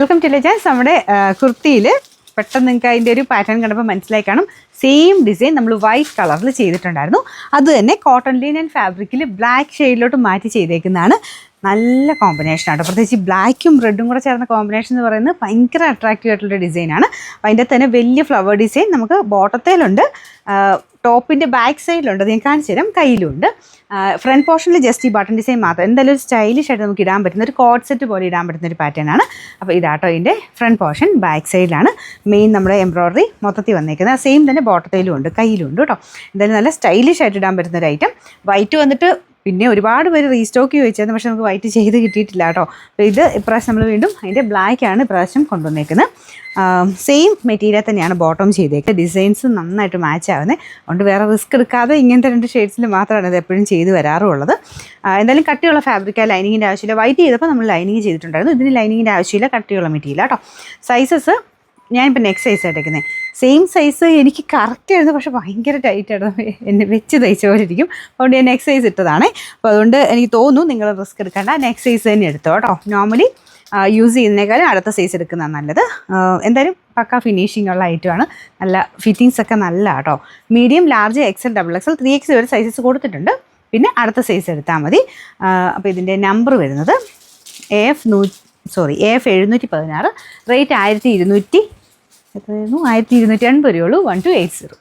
Welcome to legends. നമ്മുടെ കുർത്തിയിൽ പെട്ടെന്ന് നിങ്ങൾക്ക് അതിൻ്റെ ഒരു പാറ്റേൺ കണ്ടപ്പോൾ മനസ്സിലായി കാണും. സെയിം ഡിസൈൻ നമ്മൾ വൈറ്റ് കളറിൽ ചെയ്തിട്ടുണ്ടായിരുന്നു. അത് തന്നെ കോട്ടൺ ലിനൻ ഫാബ്രിക്കിൽ ബ്ലാക്ക് ഷെയ്ഡിലോട്ട് മാറ്റി ചെയ്തേക്കുന്നതാണ്. നല്ല കോമ്പിനേഷനാണ്. പ്രത്യേകിച്ച് ബ്ലാക്കും റെഡും കൂടെ ചേർന്ന കോമ്പിനേഷൻ എന്ന് പറയുന്നത് ഭയങ്കര അട്രാക്റ്റീവ് ആയിട്ടുള്ള ഡിസൈനാണ്. അപ്പോൾ അതിൻ്റെ തന്നെ വലിയ ഫ്ലവർ ഡിസൈൻ നമുക്ക് ബോട്ടത്തേലുണ്ട്, ടോപ്പിൻ്റെ ബാക്ക് സൈഡിലുണ്ട്, അത് ഞാൻ കാണിച്ചു തരാം, കയ്യിലുണ്ട്. ഫ്രണ്ട് പോർഷനിൽ ജസ്റ്റ് ഈ ബട്ടൺ ഡിസൈൻ മാത്രം. എന്തായാലും ഒരു സ്റ്റൈലിഷ് ആയിട്ട് നമുക്ക് ഇടാൻ പറ്റുന്ന ഒരു കോഡ് സെറ്റ് പോലെ ഇടാൻ പറ്റുന്ന ഒരു പാറ്റേൺ ആണ്. അപ്പോൾ ഇതാട്ടോ ഇതിൻ്റെ ഫ്രണ്ട് പോർഷൻ. ബാക്ക് സൈഡിലാണ് മെയിൻ നമ്മുടെ എംബ്രോയ്ഡറി മൊത്തത്തിൽ വന്നേക്കുന്നത്. സെയിം തന്നെ ബോട്ടത്തിലും ഉണ്ട്, കയ്യിലും ഉണ്ട് കേട്ടോ. എന്തായാലും നല്ല സ്റ്റൈലിഷ് ആയിട്ട് ഇടാൻ പറ്റുന്ന ഒരു ഐറ്റം. വൈറ്റ് വന്നിട്ട് പിന്നെ ഒരുപാട് പേര് റീസ്റ്റോക്ക് ചോദിച്ചായിരുന്നു, പക്ഷെ നമുക്ക് വൈറ്റ് ചെയ്ത് കിട്ടിയിട്ടില്ല കേട്ടോ. അപ്പോൾ ഇത് ഇപ്രാവശ്യം നമ്മൾ വീണ്ടും അതിൻ്റെ ബ്ലാക്കാണ് ഇപ്രാവശ്യം കൊണ്ടുവന്നേക്കുന്നത്. സെയിം മെറ്റീരിയൽ തന്നെയാണ് ബോട്ടം ചെയ്തേക്കുന്നത്. ഡിസൈൻസ് നന്നായിട്ട് മാച്ച് ആവുന്നത്. അതുകൊണ്ട് വേറെ റിസ്ക് എടുക്കാതെ ഇങ്ങനത്തെ 2 ഷെയ്ഡ്സിൽ മാത്രമാണ് ഇത് എപ്പോഴും ചെയ്ത് വരാറുള്ളത്. എന്തായാലും കട്ടിയുള്ള ഫാബ്രിക്കാ, ലൈനിങ്ങിൻ്റെ ആവശ്യമില്ല. വൈറ്റ് ചെയ്തപ്പോൾ നമ്മൾ ലൈനിങ് ചെയ്തിട്ടുണ്ടായിരുന്നു. ഇതിന് ലൈനിങ്ങിൻ്റെ ആവശ്യമില്ല, കട്ടിയുള്ള മെറ്റീരിയൽ കേട്ടോ. സൈസസ് ഞാനിപ്പോൾ നെക്സ്റ്റ് സൈസ് എടുക്കുന്നത്. സെയിം സൈസ് എനിക്ക് കറക്റ്റ് ആയിരുന്നു, പക്ഷേ ഭയങ്കര ടൈറ്റായിരുന്നു. എന്നെ വെച്ച് തയ്ച്ച പോലെ ഇരിക്കും. അതുകൊണ്ട് ഞാൻ നെക്സ്റ്റ് സൈസ് ഇട്ടതാണ്. അപ്പോൾ അതുകൊണ്ട് എനിക്ക് തോന്നുന്നു നിങ്ങൾ റിസ്ക് എടുക്കേണ്ട, നെക്സ്റ്റ് സൈസ് തന്നെ എടുത്തോ കേട്ടോ. നോർമലി യൂസ് ചെയ്യുന്നതിനേക്കാളും അടുത്ത സൈസ് എടുക്കുന്നതാണ് നല്ലത്. എന്തായാലും പക്ക ഫിനിഷിംഗ് ഉള്ള ഐറ്റമാണ്. നല്ല ഫിറ്റിങ്സ് ഒക്കെ നല്ല കേട്ടോ. Medium, large, XL, XXL, 3X വരെ സൈസസ് കൊടുത്തിട്ടുണ്ട്. പിന്നെ അടുത്ത സൈസ് എടുത്താൽ മതി. അപ്പോൾ ഇതിൻ്റെ നമ്പർ വരുന്നത് AF 716, റേറ്റ് 1280 രൂപയുള്ളൂ. 1280.